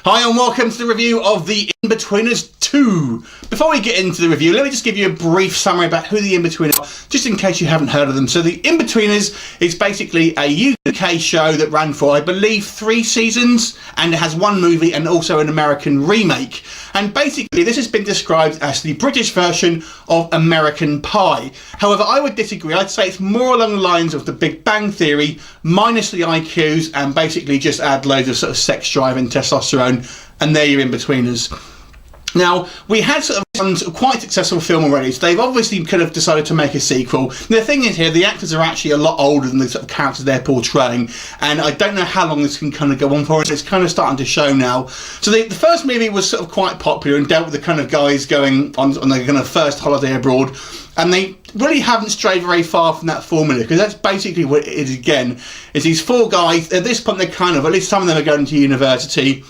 Hi and welcome to the review of the Inbetweeners 2. Before we get into the review, let me just give you a brief summary about who the Inbetweeners are, just in case you haven't heard of them. So the Inbetweeners is basically a UK show that ran for, I believe, 3 seasons, and it has 1 movie and also an American remake. And basically this has been described as the British version of American Pie. However, I would disagree. I'd say it's more along the lines of the Big Bang Theory, minus the IQs, and basically just add loads of sort of sex drive and testosterone, and there you're Inbetweeners. Now, we had sort of one quite successful film already, so they've obviously kind of decided to make a sequel. The thing is here, the actors are actually a lot older than the sort of characters they're portraying, and I don't know how long this can kind of go on for, and it's kind of starting to show now. So the first movie was sort of quite popular and dealt with the kind of guys going on their kind of first holiday abroad, and they really haven't strayed very far from that formula, because that's basically what it is again, is these 4 guys, at this point they're kind of, at least some of them are going to university,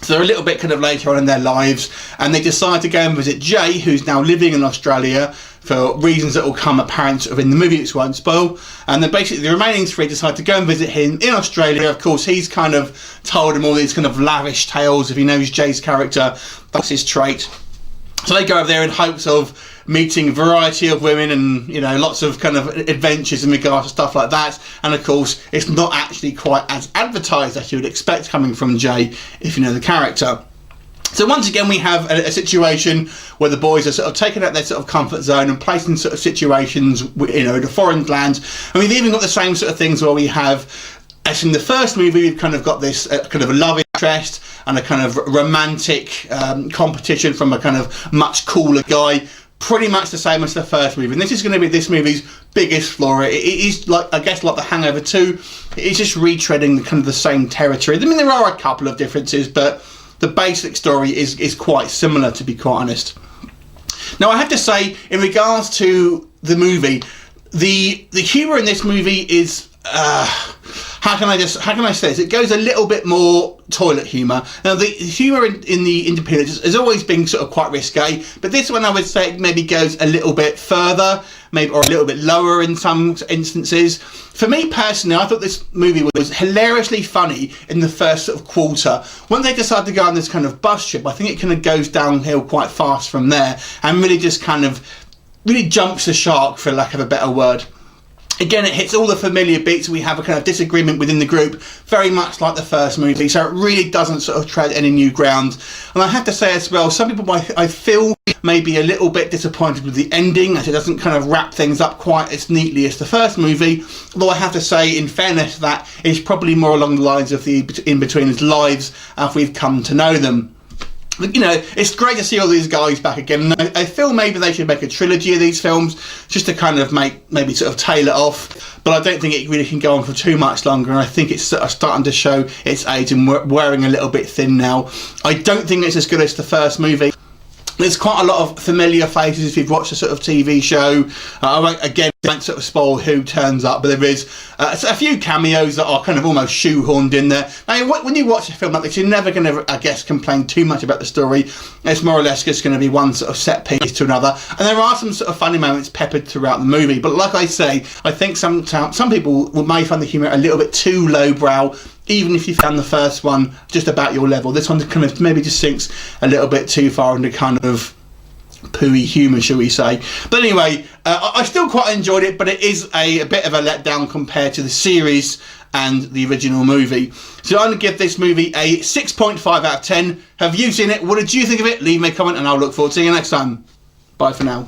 so they're a little bit kind of later on in their lives, and they decide to go and visit Jay, who's now living in Australia for reasons that will come apparent sort of in the movie, which won't spoil. And then basically the remaining 3 decide to go and visit him in Australia. Of course, he's kind of told him all these kind of lavish tales. If he knows Jay's character, that's his trait. So they go over there in hopes of meeting a variety of women and, you know, lots of kind of adventures in regards to stuff like that. And of course, it's not actually quite as advertised as you would expect coming from Jay, if you know the character. So once again, we have a situation where the boys are sort of taken out their sort of comfort zone and placed in sort of situations, you know, in a foreign land. And we've even got the same sort of things where we have, as in the first movie, we've kind of got this kind of a love interest and a kind of romantic competition from a kind of much cooler guy. Pretty much the same as the first movie, and this is going to be this movie's biggest flaw. It is, like, I guess, like The Hangover 2. It's just retreading the kind of the same territory. I mean, there are a couple of differences, but the basic story is quite similar, to be quite honest. Now, I have to say, in regards to the movie, the humour in this movie is how can I say this? It goes a little bit more toilet humour. Now, the humour in the Independence has always been sort of quite risque, but this one I would say maybe goes a little bit further, maybe, or a little bit lower in some instances. For me personally, I thought this movie was hilariously funny in the first sort of quarter. When they decide to go on this kind of bus trip, I think it kind of goes downhill quite fast from there, and really just kind of really jumps the shark, for lack of a better word. Again, it hits all the familiar beats. We have a kind of disagreement within the group, very much like the first movie, so it really doesn't sort of tread any new ground. And I have to say as well, some people I feel may be a little bit disappointed with the ending, as it doesn't kind of wrap things up quite as neatly as the first movie, although I have to say, in fairness to that, it's probably more along the lines of the Inbetweeners' lives as we've come to know them. You know, it's great to see all these guys back again. I feel maybe they should make a trilogy of these films, just to kind of maybe sort of tail it off. But I don't think it really can go on for too much longer, and I think it's sort of starting to show its age and wearing a little bit thin now. I don't think it's as good as the first movie. There's quite a lot of familiar faces if you've watched a sort of TV show. I won't sort of spoil who turns up, but there is a few cameos that are kind of almost shoehorned in there. Now, when you watch a film like this, you're never going to, I guess, complain too much about the story. It's more or less just going to be one sort of set piece to another. And there are some sort of funny moments peppered throughout the movie. But like I say, I think some people may find the humour a little bit too lowbrow, even if you found the first one just about your level. This one kind of maybe just sinks a little bit too far into kind of pooey humour, shall we say. But anyway, I still quite enjoyed it, but it is a bit of a letdown compared to the series and the original movie. So I'm going to give this movie a 6.5 out of 10. Have you seen it? What did you think of it? Leave me a comment and I'll look forward to seeing you next time. Bye for now.